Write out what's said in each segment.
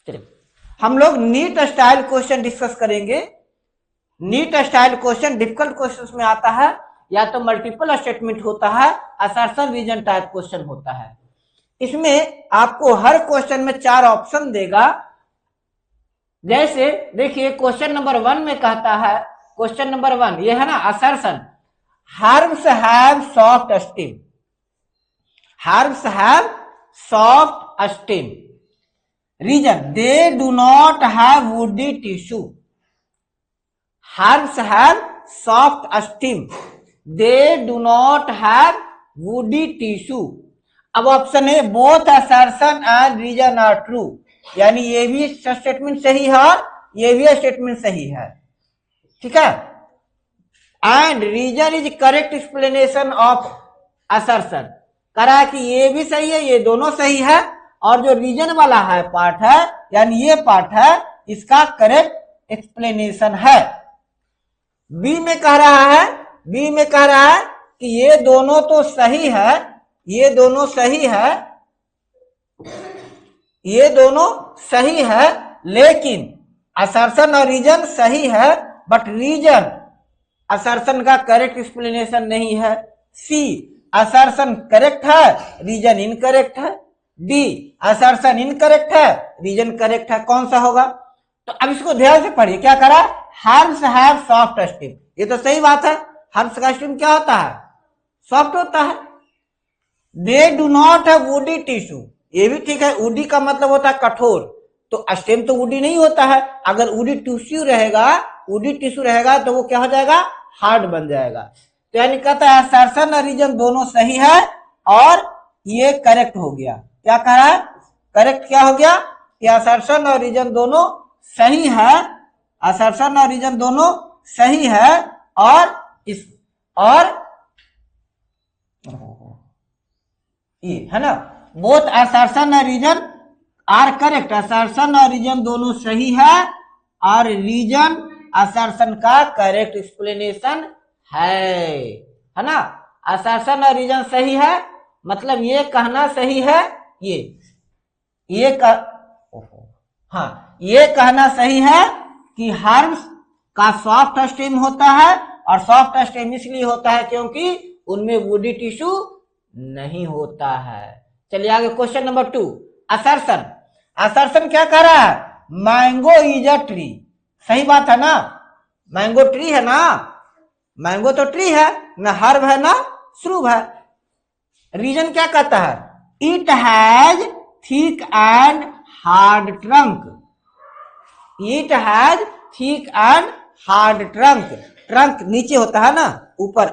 चलिए हम लोग नीट स्टाइल क्वेश्चन डिस्कस करेंगे। NEET style question difficult question में आता है, या तो मल्टीपल स्टेटमेंट होता है, असर्शन रीजन टाइप क्वेश्चन होता है। इसमें आपको हर क्वेश्चन में 4 ऑप्शन देगा। जैसे देखिए क्वेश्चन नंबर 1 में कहता है, क्वेश्चन नंबर 1 ये है ना assertion, herbs have soft stem, herbs have soft stem. Reason they do not have woody tissue, herbs have soft stem, they do not have woody tissue। अब ऑप्शन है both assertion and reason are true, यानी ये भी statement सही है और ये भी स्टेटमेंट सही है, ठीक है। And reason is correct explanation of assertion, करा है कि ये भी सही है, ये दोनों सही है, और जो रीजन वाला है पार्ट है, यानी ये पार्ट है, इसका करेक्ट एक्सप्लेनेशन है। बी में कह रहा है, बी में कह रहा है कि ये दोनों तो सही है, ये दोनों सही है, ये दोनों सही है, लेकिन असर्शन और रीजन सही है, बट रीजन असर्शन का करेक्ट एक्सप्लेनेशन नहीं है। सी असर्शन करेक्ट है, रीजन इनकरेक्ट है। डी असर्शन इनकरेक्ट है, रीजन करेक्ट है। कौन सा होगा? तो अब इसको ध्यान से पढ़िए। क्या करा? हर्ब्स हैव सॉफ्ट स्टेम, ये तो सही बात है। हर्ब्स का स्टेम क्या होता है? सॉफ्ट होता है। दे do not have woody tissue, ये भी ठीक है। वुडी का मतलब होता है कठोर, तो स्टेम तो वुडी नहीं होता है। अगर वुडी टिश्यू रहेगा, वुडी टिश्यू रहेगा तो वो क्या हो जाएगा? हार्ड बन जाएगा। तो यानी कहता है असर्शन और रीजन दोनों सही है और ये करेक्ट हो गया। क्या कह रहा है? करेक्ट क्या हो गया कि असर्शन और रीजन दोनों सही है, असर्शन और रीजन दोनों सही है, और इस और ये है ना, बोथ असर्शन और रीजन आर करेक्ट, असर्शन और रीजन दोनों सही है और रीजन असर्शन का करेक्ट एक्सप्लेनेशन है ना। असर्शन और रीजन सही है मतलब ये कहना सही है, ये ये कहना सही है कि हर्ब्स का सॉफ्ट स्टेम होता है, और सॉफ्ट स्टेम इसलिए होता है क्योंकि उनमें वुडी टिश्यू नहीं होता है। चलिए आगे क्वेश्चन नंबर 2 असर्शन। असर्शन क्या कह रहा है? मैंगो इज अ ट्री, सही बात है ना। मैंगो ट्री है ना, मैंगो तो ट्री है ना, हर्ब है ना श्रुब है। रीजन क्या कहता है? It has thick and hard trunk, it has thick and hard trunk. Trunk नीचे होता है ना, ऊपर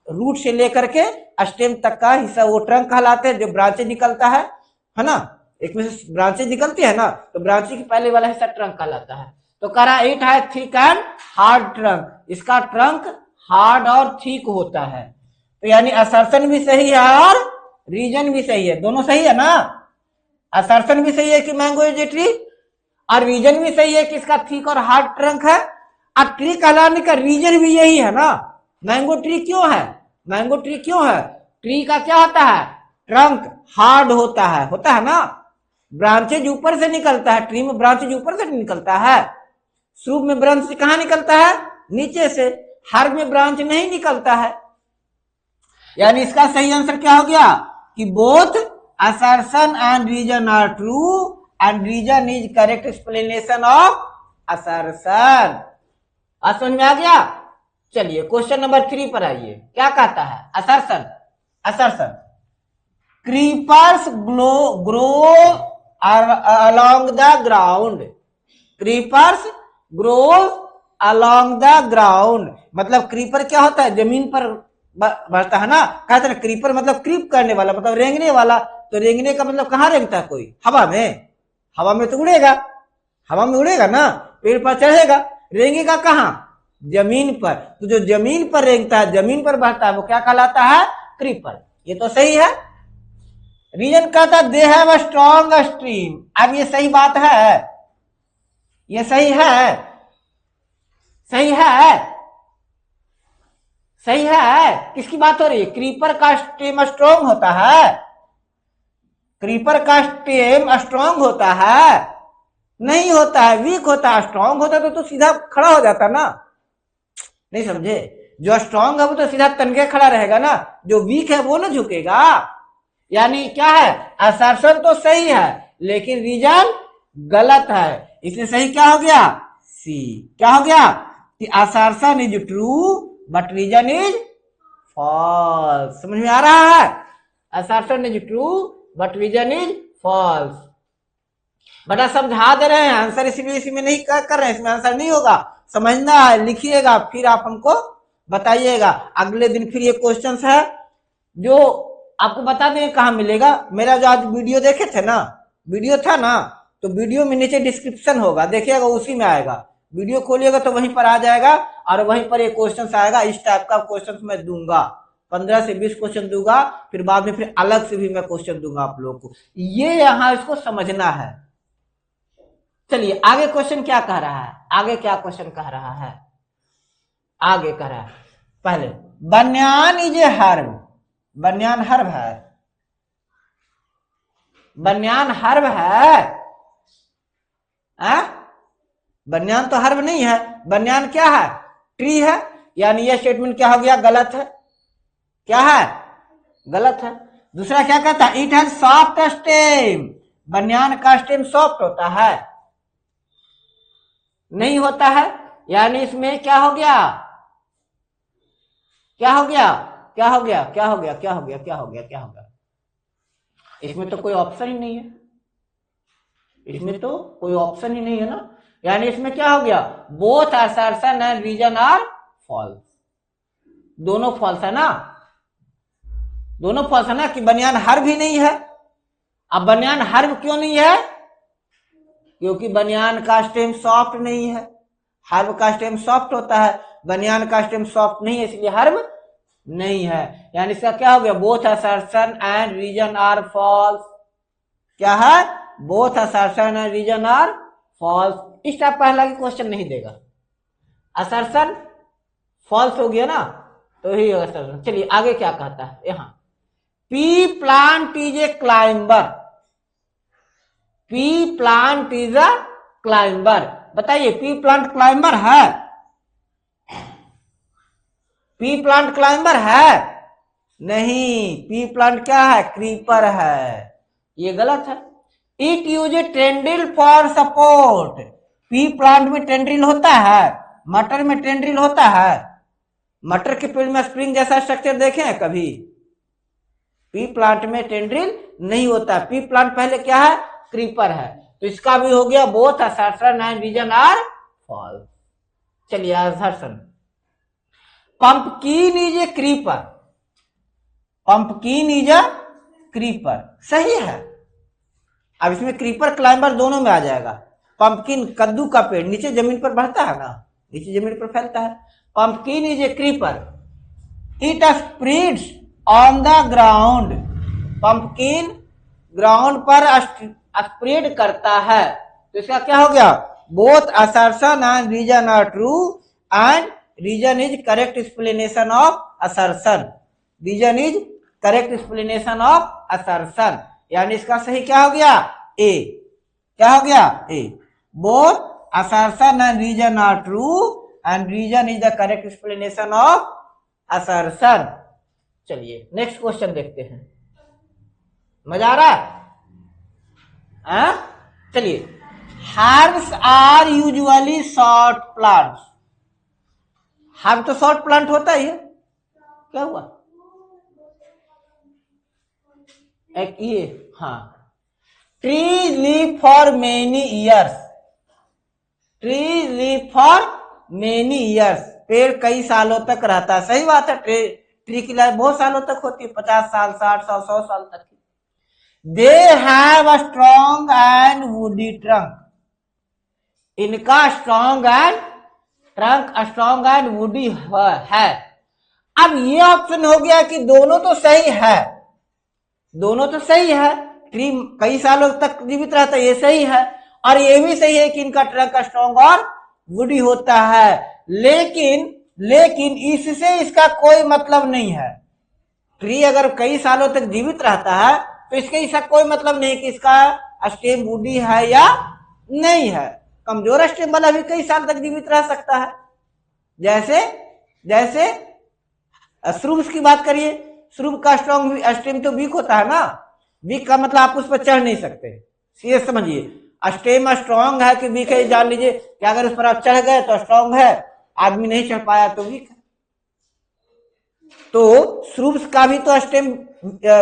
रूट से लेकर के स्टेम तक का हिस्सा वो ट्रंक कहलाते हैं, जो ब्रांचेज निकलता है ना। एक में से ब्रांचेज निकलती है ना, तो ब्रांचेज के पहले वाला हिस्सा ट्रंक कहलाता है। तो कह रहा है it has thick and hard trunk, इसका ट्रंक हार्ड और थिक होता है। तो यानी असर्शन भी सही है और रीजन भी सही है, दोनों सही है ना। असर्शन भी सही है कि मैंगो इज ए ट्री, और रीजन भी सही है कि इसका थिक और हार्ड ट्रंक है। और ट्री कहलाने का रीजन भी यही है ना। मैंगो ट्री क्यों है? मैंगो ट्री क्यों है? ट्री का क्या होता है? ट्रंक हार्ड होता है ना। ब्रांचेज ऊपर से निकलता है, ट्री में ब्रांचेज ऊपर से निकलता है, श्रुब में ब्रांच कहां निकलता है? नीचे से। हर्ब में ब्रांच नहीं निकलता है। यानी इसका सही आंसर क्या हो गया कि both assertion and reason are true and reason is correct explanation of assertion। आज समझ में आ गया? चलिए क्वेश्चन नंबर 3 पर आइए। क्या कहता है? Assertion. Assertion creepers grow along the ground, creepers grow along the ground, मतलब क्रीपर क्या होता है? जमीन पर बढ़ता है ना। कहते हैं क्रीपर मतलब क्रीप करने वाला, मतलब रेंगने वाला। तो रेंगने का मतलब कहाँ रेंगता है कोई? हवा में। हवा में तो उड़ेगा, हवा में उड़ेगा ना, पेड़ पर चढ़ेगा, रेंगेगा कहाँ? जमीन पर। तो जो जमीन पर रेंगता है, जमीन पर बढ़ता है, वो क्या कहलाता है? क्रीपर। ये तो सही है। रीजन कहता है दे हैव अ स्ट्रॉन्ग स्ट्रीम। अब ये सही बात है, ये सही है, सही है, सही है। किसकी बात हो रही है? क्रीपर का स्टेम स्ट्रॉन्ग होता है, क्रीपर का स्टेम स्ट्रॉन्ग होता है, नहीं होता है, वीक होता है। स्ट्रांग होता तो सीधा खड़ा हो जाता ना, नहीं समझे? जो स्ट्रांग है वो तो सीधा तनके खड़ा रहेगा ना, जो वीक है वो ना झुकेगा। यानी क्या है, असर्शन तो सही है लेकिन रीजन गलत है, इसलिए सही क्या हो गया, सी। क्या हो गया कि assertion is true but reason is false. समझ में आ रहा है? Assertion is true but reason is false. बटा समझा दे रहे हैं, आंसर इसलिए इसी में नहीं कर रहे हैं, इसमें आंसर नहीं होगा, समझना है, लिखिएगा, फिर आप हमको बताइएगा। अगले दिन फिर ये क्वेश्चन है जो आपको बता दें कहाँ मिलेगा। मेरा जो आज वीडियो देखे थे ना, वीडियो था ना, तो वीडियो में नीचे डिस्क्रिप्शन होगा, देखिएगा, उसी में आएगा। वीडियो खोलिएगा तो वहीं पर आ जाएगा और वहीं पर ये क्वेश्चन आएगा। इस टाइप का क्वेश्चन मैं दूंगा, 15 से 20 क्वेश्चन दूंगा, फिर बाद में फिर अलग से भी मैं क्वेश्चन दूंगा आप लोगों को। ये यहाँ इसको समझना है। चलिए आगे क्वेश्चन क्या कह रहा है, आगे क्या क्वेश्चन कह रहा है, आगे कह रहा है पहले banyan is a herb. Banyan herb है, बन्यान हर्ब है, बन्यान तो हर्ब नहीं है। बन्यान क्या है, ट्री है। यानी यह स्टेटमेंट क्या हो गया, गलत है। क्या है, गलत है। दूसरा क्या कहता है, it has soft stem. Banyan का स्टेम सॉफ्ट होता है, नहीं होता है। यानी इसमें क्या हो गया, क्या हो गया, क्या हो गया, क्या हो गया, क्या हो गया, क्या हो गया, क्या हो गया, इसमें तो कोई ऑप्शन ही नहीं है, इसमें तो कोई ऑप्शन ही नहीं है ना। यानी इसमें क्या हो गया, both assertion and reason are false. दोनों फॉल्स है ना, दोनों फॉल्स है ना, कि बनियान हर्ब भी नहीं है। अब बनियान हर्ब क्यों नहीं है, क्योंकि बनियान का स्टेम सॉफ्ट नहीं है। हर्ब का स्टेम सॉफ्ट होता है, बनियान का स्टेम सॉफ्ट नहीं है, इसलिए हर्ब नहीं है। यानी इसका क्या हो गया, both assertion and reason are false. क्या है, both assertion and reason are false. इस टाइप पहला की क्वेश्चन नहीं देगा। असर्शन फॉल्स हो गया ना, तो ही असर्शन। चलिए आगे क्या कहता है यहां, P plant is a climber. P plant is a climber. बताइए पी प्लांट क्लाइंबर है, पी प्लांट क्लाइंबर है नहीं, पी प्लांट क्या है, क्रीपर है, ये गलत है। It use A tendril for support. P plant में टेंड्रिल होता है, मटर में टेंड्रिल होता है। मटर के पेड़ में स्प्रिंग जैसा स्ट्रक्चर देखे हैं कभी? पी प्लांट में टेंड्रिल नहीं होता। पी प्लांट पहले क्या है, क्रीपर है। तो इसका भी हो गया both assertion and reason are false. चलिए assertion, pumpkin is a creeper. Pumpkin is a creeper, सही है। अब इसमें क्रीपर क्लाइंबर दोनों में आ जाएगा। पंपकिन कद्दू का पेड़ नीचे जमीन पर बढ़ता है ना, नीचे जमीन पर फैलता है। Pumpkin is a creeper, it spreads on the ground. Pumpkin ground पर स्प्रेड करता है। तो इसका क्या हो गया, both assertion and reason are true and reason is correct explanation of assertion. Reason is correct explanation of assertion. यानी इसका सही क्या हो गया, ए। क्या हो गया, A. Both assertion and reason are true and reason is the correct explanation of assertion. चलिए नेक्स्ट क्वेश्चन देखते हैं, मजा आ रहा है? चलिए, herbs are usually short plants. Herb तो शॉर्ट प्लांट होता ही है। क्या हुआ, एक ये, हाँ, trees live for many years. Trees live for many years. पेड़ कई सालों तक रहता है, सही बात है। ट्री की लाइफ बहुत सालों तक होती है, 50 साल, 60 साल, 100 साल तक। They have a strong and woody trunk. इनका strong and trunk, strong and woody है। अब ये ऑप्शन हो गया कि दोनों तो सही है, दोनों तो सही है। ट्री कई सालों तक जीवित रहता है, ये सही है। और ये भी सही है कि इनका ट्रंक स्ट्रॉन्ग और वुडी होता है। लेकिन इससे इसका कोई मतलब नहीं है। ट्री अगर कई सालों तक जीवित रहता है तो इसके इसका कोई मतलब नहीं कि इसका स्टेम वुडी है या नहीं है। कमजोर स्टेम वाला भी कई साल तक जीवित रह सकता है। जैसे जैसे श्रुब्स की बात करिए, श्रुब का स्ट्रॉन्ग स्टेम तो वीक होता है ना। वीक का मतलब आप उस पर चढ़ नहीं सकते, ये समझिए। स्टेम स्ट्रॉन्ग है कि वीक है, जान लीजिए कि अगर उस पर आप चढ़ गए तो स्ट्रॉन्ग है, आदमी नहीं चढ़ पाया तो वीक है। तो श्रुब्स का भी तो स्टेम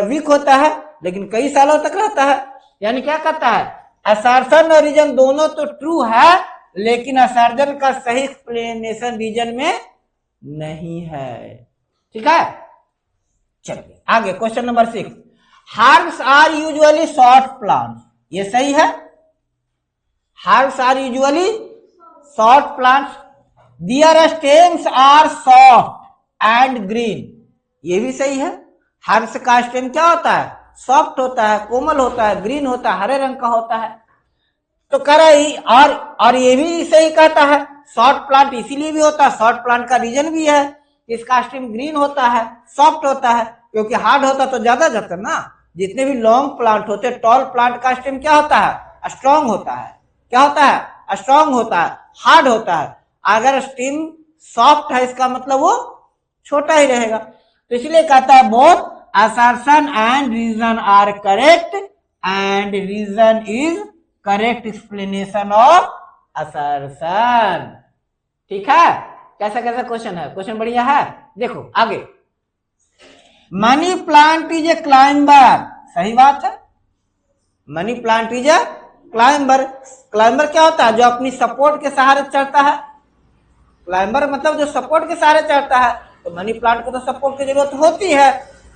वीक होता है, लेकिन कई सालों तक रहता है। यानी क्या कहता है, असर्शन और रीजन दोनों तो ट्रू है, लेकिन असर्जन का सही एक्सप्लेनेशन रीजन में नहीं है। ठीक है, चलिए आगे question number 6। Herbs are usually short plants, ये सही है। Herbs are usually short plants, their stems are soft and green, ये भी सही है। हर्ब्स का स्टेम क्या होता है, सॉफ्ट होता है, कोमल होता है, ग्रीन होता है, हरे रंग का होता है। तो कह रही और ये भी सही कहता है, शॉर्ट प्लांट इसीलिए भी होता है, शॉर्ट प्लांट का रीजन भी है, इसका स्टेम ग्रीन होता है, सॉफ्ट होता है, क्योंकि हार्ड होता तो ज्यादा जाता ना। जितने भी लॉन्ग प्लांट होते हैं, टॉल प्लांट का स्टेम क्या होता है, स्ट्रॉन्ग होता है। क्या होता है, स्ट्रॉन्ग होता है, हार्ड होता है। अगर स्टेम सॉफ्ट है, इसका मतलब वो छोटा ही रहेगा। तो इसलिए कहता है both assertion and reason are correct and reason is correct explanation of assertion। ठीक है, कैसा कैसा क्वेश्चन है, क्वेश्चन बढ़िया है। देखो आगे, money plant is a climber, सही बात है। Money plant is a climber. Climber क्या होता है, जो अपनी सपोर्ट के सहारे चढ़ता है। क्लाइंबर मतलब जो सपोर्ट के सहारे चढ़ता है। तो मनी प्लांट को तो सपोर्ट की जरूरत होती है।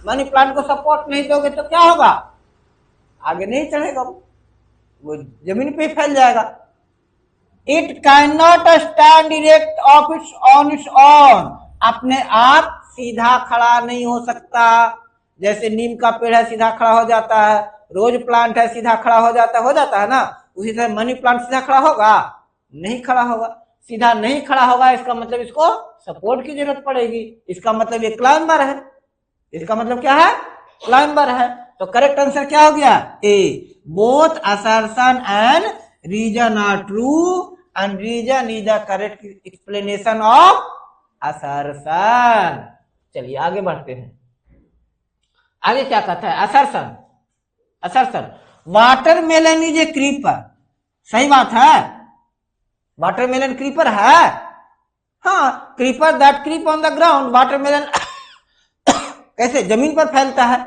मनी प्लांट को सपोर्ट नहीं दोगे तो क्या होगा, आगे नहीं चढ़ेगा, वो जमीन पे फैल जाएगा। It can not stand erect of its on it's on, अपने आप सीधा खड़ा नहीं हो सकता। जैसे नीम का पेड़ है, सीधा खड़ा हो जाता है। रोज प्लांट है, सीधा खड़ा हो जाता है ना। उसी तरह मनी प्लांट सीधा खड़ा होगा, नहीं खड़ा होगा। सीधा नहीं खड़ा होगा, इसका मतलब इसको सपोर्ट की जरूरत पड़ेगी। इसका मतलब ये क्लाइंबर है। इसका मतलब क्या है, क्लाइंबर है। तो करेक्ट आंसर क्या हो गया, A. Both assertion and reason are true and reason is the correct explanation of assertion. चलिए आगे बढ़ते हैं। आगे क्या कहता है, assertion. Assertion, watermelon is a creeper, सही बात है। वाटरमेलन क्रीपर है, हाँ। Creeper that creep on the ground, watermelon कैसे, जमीन पर फैलता है।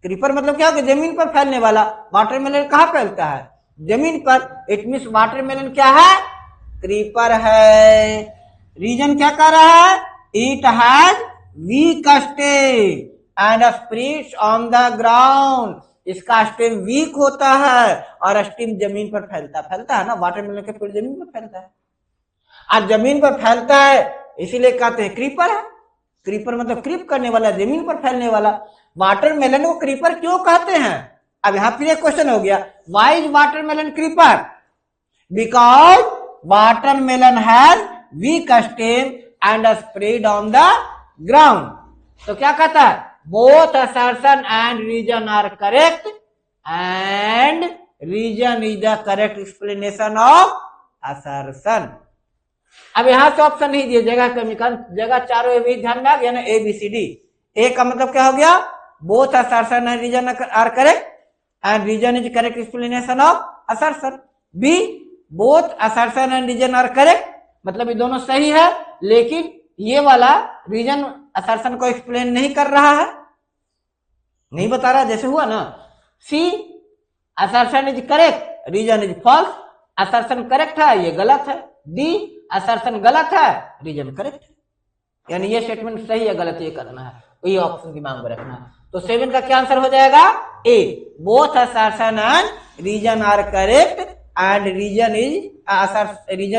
क्रीपर मतलब क्या होगा, जमीन पर फैलने वाला। वाटरमेलन कहाँ फैलता है, जमीन पर। इट मीन्स वाटरमेलन क्या है, क्रीपर है। रीजन क्या कर रहा है, it has weak stem and स्प्रिट्स on the ground, इसका स्टेम वीक होता है और स्टेम जमीन पर फैलता है ना। वाटरमेलन के पेड़ जमीन पर फैलता है, आज जमीन पर फैलता है, इसीलिए कहते हैं क्रीपर है। क्रीपर मतलब क्रीप करने वाला, जमीन पर फैलने वाला। वाटरमेलन को क्रीपर क्यों कहते हैं, अब यहां फिर एक क्वेश्चन हो गया, why is watermelon creeper, because watermelon has weak stem and spread on the ground. तो क्या कहता है, both assertion and reason are correct and reason is the correct explanation of assertion. अब यहां से ऑप्शन नहीं दिए, जगह कमी, जगह चारों भी ध्यान में आ गया ना, ए बी सी डी। ए का मतलब क्या हो गया, both assertion and reason are correct and reason is correct explanation of assertion. B, both assertion and reason are correct, मतलब ये दोनों सही है, लेकिन ये वाला रीजन असर्शन को एक्सप्लेन नहीं कर रहा है, नहीं बता रहा, जैसे हुआ ना। C, assertion is correct, reason is false, assertion correct है, ये गलत है। डी, असर्शन गलत है, रीजन करेक्ट है। यानी ये स्टेटमेंट सही है गलत ये करना है, ये ऑप्शन दिमाग में रखना है। तो 7 का क्या आंसर हो जाएगा, A. Both assertion and reason are correct and reason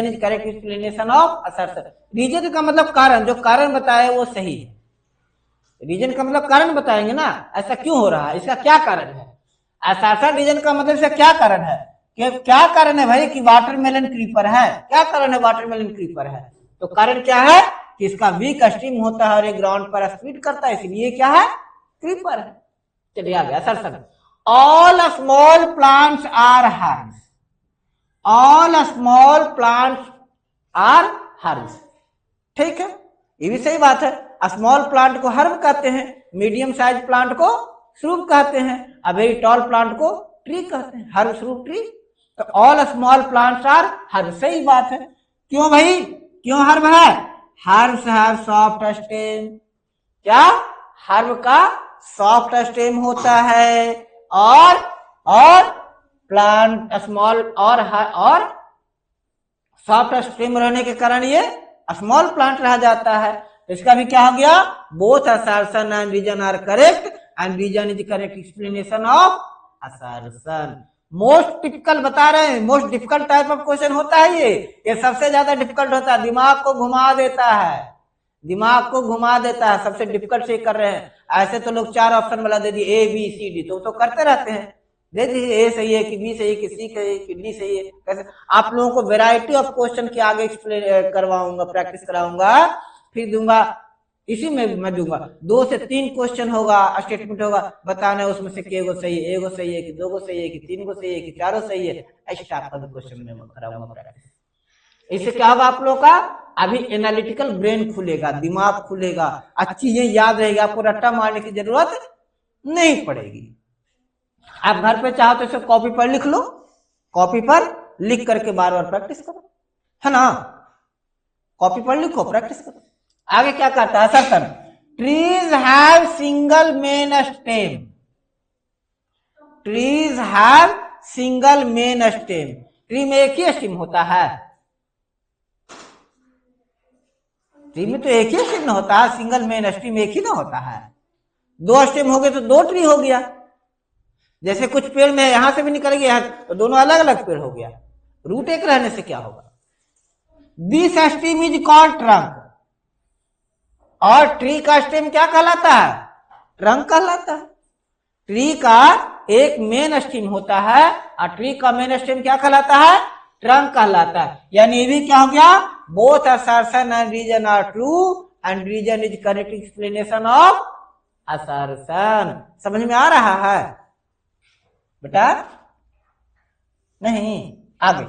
is correct explanation of assertion. Reason का मतलब कारण, जो कारण बताए वो सही है। रीजन का मतलब कारण बताएंगे ना, ऐसा क्यों हो रहा है, इसका क्या कारण है। असर्शन रीजन का मतलब इसका क्या कारण है, क्या कारण है भाई कि वाटरमेलन क्रीपर है, क्या कारण है वाटरमेलन क्रीपर है। तो कारण क्या है कि इसका वीक स्टीम होता है और ये ग्राउंड पर स्प्लिट करता है, इसलिए क्या है, क्रीपर है। चलिए आ गया assertion. All small plants are herbs, all small plants are herbs. ठीक है, ये भी सही बात है। स्मॉल प्लांट को हर्ब कहते हैं, मीडियम साइज प्लांट को श्रूब कहते हैं, अ वेरी टॉल प्लांट को ट्री कहते हैं, हर्ब श्रूब ट्री। तो all small plants are herb, सही बात है। क्यों भाई, क्यों हर्ब है? Herbs have soft stem. क्या? हर्ब का सॉफ्ट स्टेम होता है, और प्लांट स्मॉल और सॉफ्ट स्टेम रहने के कारण ये स्मॉल प्लांट रह जाता है। इसका भी क्या हो गया? Both assertion and reason are correct and reason is correct explanation of assertion. Most typical बता रहे हैं, most difficult type of question होता है ये सबसे ज्यादा डिफिकल्ट होता है, दिमाग को घुमा देता है, दिमाग को घुमा देता है, सबसे डिफिकल्ट से कर रहे हैं। ऐसे तो लोग 4 ऑप्शन वाला दे दिए, A B C D, तो करते रहते हैं, दे दीजिए A सही है कि B सही है कि C सही है कि D सही है। कैसे आप लोगों को वेराइटी ऑफ क्वेश्चन के आगे एक्सप्लेन करवाऊंगा, प्रैक्टिस कराऊंगा, फिर दूंगा, इसी में मैं दूंगा 2 से 3 क्वेश्चन होगा, स्टेटमेंट होगा, बताना है उसमें से केगो सही है, एगो सही है कि 2 गो सही है कि 3 गो सही है कि 4 सही है, ऐसे टाइप का क्वेश्चन में कराऊंगा प्रैक्टिस। इससे क्या होगा आप लोगों का? अभी एनालिटिकल ब्रेन खुलेगा, दिमाग खुलेगा, अच्छी चीजें याद रहेगी, आपको रट्टा मारने की जरूरत नहीं पड़ेगी। आप घर पे चाहो तो इसे कॉपी पर लिख लो, कॉपी पर लिख करके बार बार प्रैक्टिस करो, है ना? कॉपी पर लिखो, प्रैक्टिस करो। आगे क्या कहता है? Assertion, trees have single main stem. Trees have single main stem. Tree में एक ही स्टेम होता है, ट्री में तो एक ही स्टेम होता है, सिंगल मेन स्टेम एक ही ना होता है। 2 स्टेम हो गए तो 2 ट्री हो गया। जैसे कुछ पेड़ में यहां से भी निकल गया तो दोनों अलग अलग पेड़ हो गया, रूट एक रहने से क्या होगा? This stem is called trunk. और ट्री का स्टेम क्या कहलाता है? ट्रंक कहलाता है। ट्री का एक मेन स्टेम होता है और ट्री का मेन स्टेम क्या कहलाता है? ट्रंक कहलाता है। यानी ये भी क्या हो गया? Both assertion and reason are true and reason is correct explanation of assertion. समझ में आ रहा है बेटा? नहीं? आगे,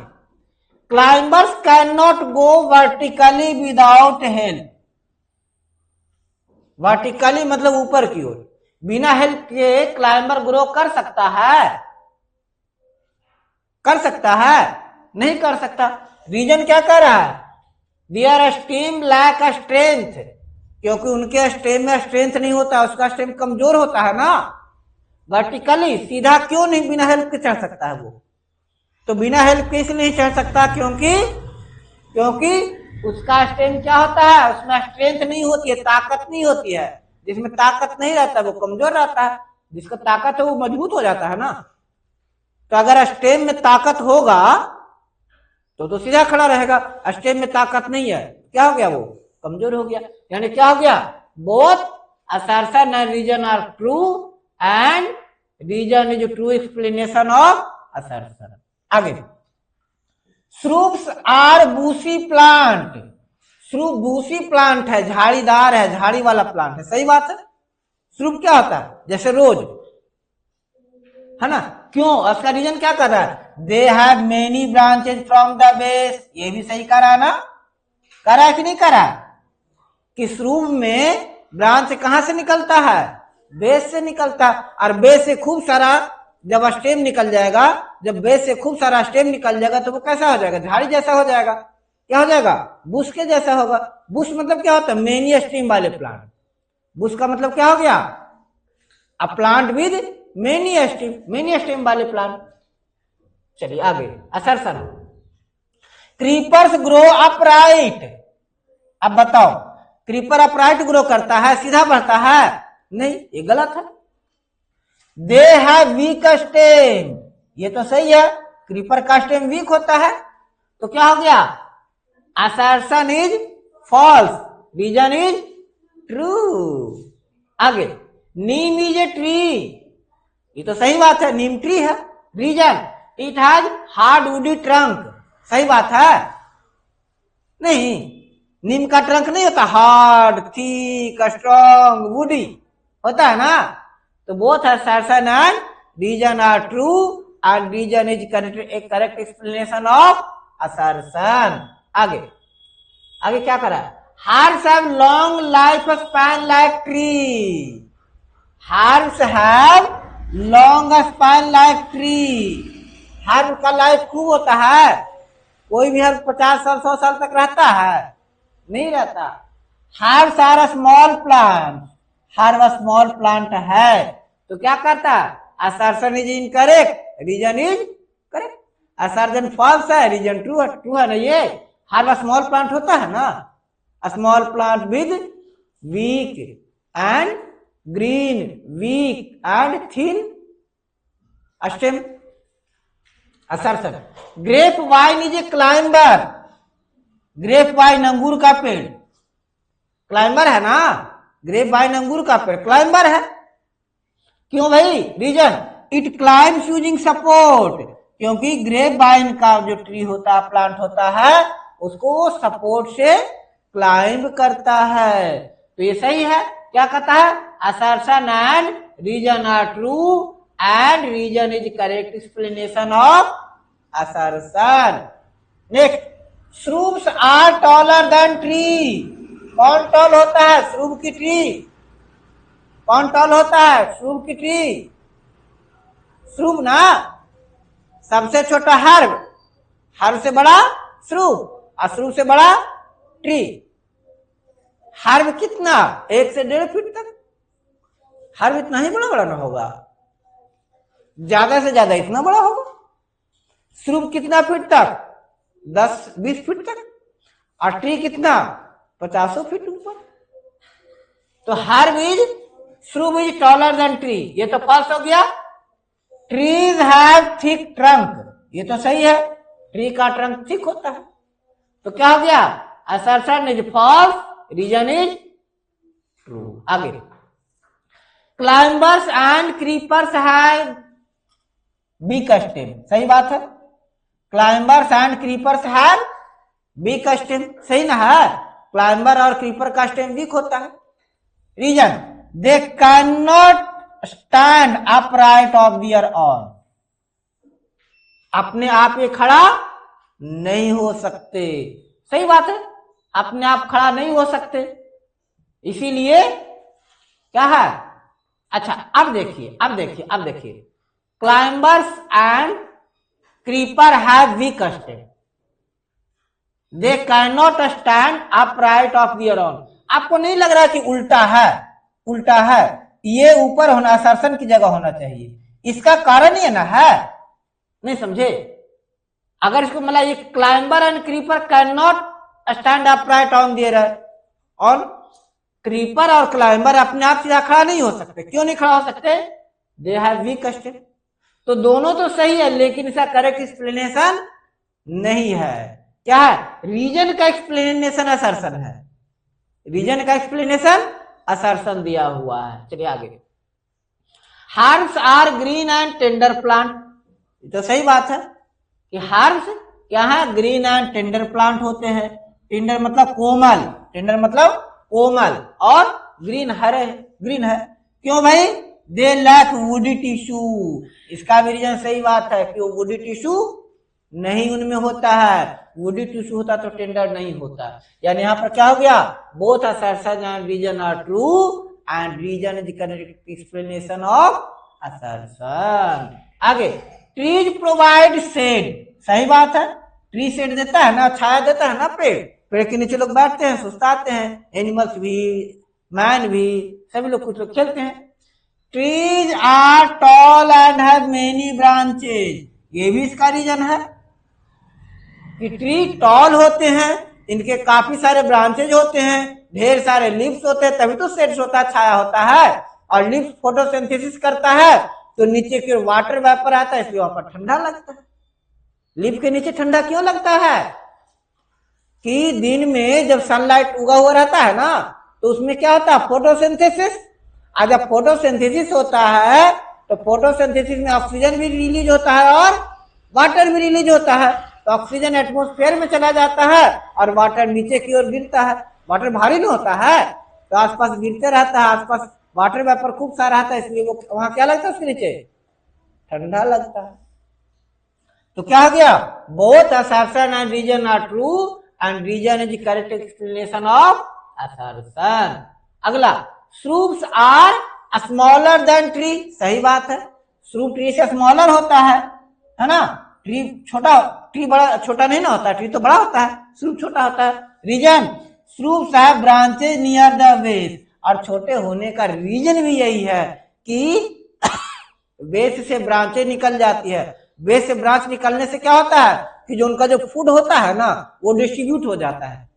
climbers can not go vertically without help. Vertically मतलब ऊपर की ओर, बिना हेल्प के क्लाइंबर ग्रो कर सकता है? कर सकता है? नहीं कर सकता। रीजन क्या कह रहा है? देयर स्टेम लैक स्ट्रेंथ, क्योंकि उनके स्टेम में स्ट्रेंथ नहीं होता, उसका स्टेम कमजोर होता है ना। वर्टिकली सीधा क्यों नहीं बिना हेल्प के चढ़ सकता है वो? तो बिना हेल्प के इसलिए नहीं चढ़ सकता क्योंकि उसका स्टेम क्या होता है? उसमें स्ट्रेंथ नहीं होती है, ताकत नहीं होती है। जिसमें ताकत नहीं रहता वो कमजोर रहता है, जिसका ताकत है वो मजबूत हो जाता है ना। तो अगर स्टेम में ताकत होगा तो सीधा खड़ा रहेगा, स्टेम में ताकत नहीं है, क्या हो गया? वो कमजोर हो गया। यानी क्या हो गया? Both assertion and reason are true and reason is true explanation of assertion. आगे, shrubs are bushy plant. Shrub bushy plant है, झाड़ीदार है, झाड़ी वाला प्लांट है, सही बात है। श्रूब क्या होता है? जैसे रोज, है ना? क्यों? उसका रीजन क्या कर रहा है? They have many branches from the base. ये भी सही करा ना? करा कि नहीं करा? कि श्रूब में ब्रांच कहां से निकलता है? बेस से निकलता है। और बेस से खूब सारा जब स्टेम निकल जाएगा, जब बेस से खूब सारा स्टेम निकल जाएगा तो वो कैसा हो जाएगा? झाड़ी जैसा हो जाएगा। क्या हो जाएगा? बुश के जैसा होगा। बुश मतलब क्या होता है? मेनी स्टेम वाले प्लांट। बुश का मतलब क्या हो गया? A plant with many stem वाले प्लांट। चलिए आगे, असर्शन, क्रीपर्स ग्रो अपराइट। अब बताओ, क्रीपर अपराइट ग्रो करता है, सीधा बढ़ता है? नहीं, ये गलत है। दे हैव वीक स्टेम, ये तो सही है, क्रीपर का स्टेम वीक होता है। तो क्या हो गया? Assertion is false, reason is true. आगे, नीम इज ए ट्री, ये तो सही बात है, नीम ट्री है। Reason, it has hard woody trunk, सही बात है। नहीं, नीम का ट्रंक नहीं होता हार्ड, थिक, स्ट्रॉन्ग, वुडी होता है ना। तो both assertion and reason are true and region is correct explanation of assertion. आगे आगे क्या करा? Herbs have long life span like tree. Herbs have long span like tree. Herb का life खूब होता है। कोई भी हर्ब 50 साल 100 साल तक रहता है? नहीं रहता। Herbs are small plant. Herb small plant है तो क्या करता? Assertion is incorrect, reason is correct. Assertion false है, रीजन ट्रू है। ट्रू है ना? ये हर्ब स्मॉल प्लांट होता है ना, small plant with weak and green, weak and thin stem. Assertion. Grape vine is a climber. Grape vine अंगूर का पेड़ क्लाइंबर है ना? ग्रेप वाइन अंगूर का पेड़ क्लाइंबर है। क्यों भाई? Reason it climbs using support, क्योंकि ग्रेप वाइन का जो ट्री होता है, प्लांट होता है, उसको सपोर्ट से क्लाइंब करता है। तो ये सही है। क्या कहता है? Assertion and reason are true and region is correct explanation of assertion. Next, shrubs are taller than tree. कौन टॉल होता है? shrub की ट्री। कौन टॉल होता है? shrub की ट्री। shrub ना, सबसे छोटा हर्ब, हर्ब से बड़ा shrub और shrub से बड़ा ट्री। हर्ब कितना? 1 से 1.5 फीट तक। हर्ब इतना ही बड़ा बड़ा ना होगा, ज्यादा से ज्यादा इतना बड़ा होगा। श्रुब कितना फीट तक? 10-20 फीट तक। और ट्री कितना? 50 फीट ऊपर। तो herb is, shrub is taller than tree. ये तो फॉल्स हो गया। Trees have thick trunk. ये तो सही है, ट्री का ट्रंक थिक होता है। तो क्या हो गया? Assertion is false, reason is true. आगे, climbers and creepers have weak stem. सही बात है। Climbers and creepers have weak stem. सही ना है? क्लाइंबर और क्रीपर का स्टेम वीक होता है। Reason they can not stand upright of their own. अपने आप ये खड़ा नहीं हो सकते। सही बात है, अपने आप खड़ा नहीं हो सकते, इसीलिए क्या है? अच्छा अब देखिए, अब देखिए, अब देखिए, climbers and creeper have weak stem. They can not stand upright of their own. आपको नहीं लग रहा कि उल्टा है? उल्टा है, ये ऊपर होना, असर्शन की जगह होना चाहिए। इसका कारण ये ना है, नहीं समझे? अगर इसको मतलब ये climber and creeper can not stand upright on their on. Creeper और क्लाइंबर अपने आप सीधा खड़ा नहीं हो सकते। क्यों नहीं खड़ा हो सकते? They have weak stem. तो दोनों तो सही है, लेकिन इसका करेक्ट एक्सप्लेनेशन नहीं है। क्या है? रीजन का एक्सप्लेनेशन असर्शन है। रीजन का एक्सप्लेनेशन असर्शन दिया हुआ है। चलिए आगे। Herbs are green and tender plant. तो सही बात है कि हर्ब्स क्या है? ग्रीन एंड टेंडर प्लांट होते हैं। टेंडर मतलब कोमल, टेंडर मतलब कोमल, और ग्रीन हरे, ग्रीन है। क्यों भाई? They lack woody tissue. इसका भी रीजन सही बात है कि वुडी टिश्यू नहीं उनमें होता है। वुडी टिश्यू होता तो टेंडर नहीं होता। यानी यहाँ पर क्या हो गया? Both assertion and reason are true and reason is correct explanation of assertion. आगे, ट्रीज प्रोवाइड शेड। सही बात है, ट्री शेड देता है ना, छाया देता है ना। पेड़ के नीचे लोग बैठते हैं, सुस्ताते हैं, एनिमल्स भी, मैन भी, सभी लोग, कुछ लोग खेलते हैं। Trees are tall and have many branches. ये भी इसका रीजन है कि ट्री टॉल होते हैं, इनके काफी सारे ब्रांचेज होते हैं, ढेर सारे लीव्स होते हैं, तभी तो शेड्स होता है, छाया होता है। और लीव्स फोटोसिंथेसिस करता है तो नीचे की ओर वाटर वेपर आता है, इसलिए वहां पर ठंडा लगता है। लीफ के नीचे ठंडा क्यों लगता है? कि दिन में जब सनलाइट उगा हुआ रहता है ना, तो उसमें क्या होता है? फोटोसिंथेसिस। और जब फोटोसिंथेसिस होता है तो फोटोसिंथेसिस में ऑक्सीजन भी रिलीज होता है और वाटर भी रिलीज होता है। तो ऑक्सीजन एटमॉस्फेयर में चला जाता है और वाटर नीचे की ओर गिरता है। वाटर भारी नहीं होता है तो आसपास गिरते रहता है, आसपास वाटर वेपर खूब सारा रहता है, इसलिए वो वहां क्या लगता है? उसके नीचे ठंडा लगता है। तो क्या हो गया, both assertion and reason are true and reason is correct explanation of assertion. अगला, shrubs are smaller than tree, सही बात है, श्रूप ट्री से स्मॉलर होता है ना, ट्री छोटा, ट्री बड़ा छोटा नहीं ना होता, ट्री तो बड़ा होता है, श्रूप छोटा होता है। Reason, shrubs have branches near the base, और छोटे होने का रीजन भी यही है कि बेस से ब्रांचें निकल जाती है, बेस से ब्रांच निकलने से क्या होता है कि जो उनका जो फूड होता है ना वो डिस्ट्रीब्यूट हो जाता है।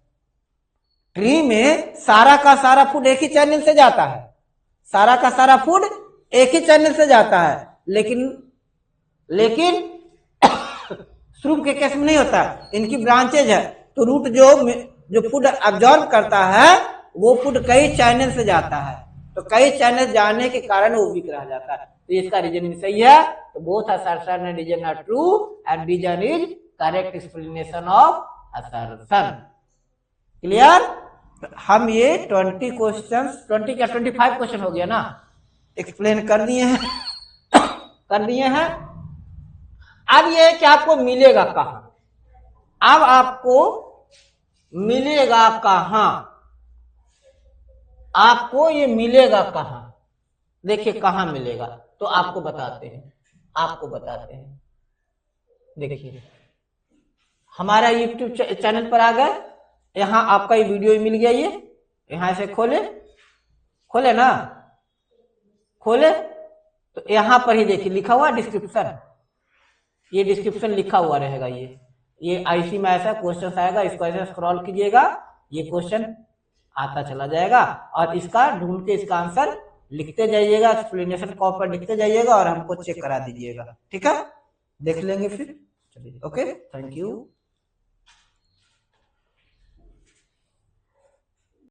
ट्री में सारा का सारा फूड एक ही चैनल से जाता है, सारा का सारा फूड एक ही चैनल से जाता है, लेकिन श्रूप के केस में नहीं होता, इनकी ब्रांचेज है, तो रूट जो फूड अब्जॉर्ब करता है वो फूड कई चैनल से जाता है, तो कई चैनल जाने के कारण वो वीक रह जाता है। तो इसका रीजन सही है, तो both assertion and reason are true and reason is correct explanation of assertion. Clear? हम ये 20 क्वेश्चंस, 20 क्या 25 क्वेश्चन हो गया ना, एक्सप्लेन कर दिए हैं कर दिए हैं। अब ये कि आपको मिलेगा कहां, अब आपको मिलेगा कहां, आपको ये मिलेगा कहां, देखिए कहां मिलेगा, तो आपको बताते हैं, देखिए हमारा YouTube चैनल पर आ गए, यहाँ आपका ये वीडियो मिल गया, ये यहाँ से खोले ना, खोले तो यहाँ पर ही देखिए लिखा हुआ डिस्क्रिप्शन, ये डिस्क्रिप्शन लिखा हुआ रहेगा, ये आईसी में ऐसा क्वेश्चन आएगा, इसको ऐसे स्क्रॉल कीजिएगा, ये क्वेश्चन आता चला जाएगा और इसका ढूंढ के इसका आंसर लिखते जाइएगा, एक्सप्लेनेशन कॉपी पर लिखते जाइएगा और हमको चेक करा दीजिएगा, ठीक है, देख लेंगे फिर। चलिए, ओके, थैंक यू।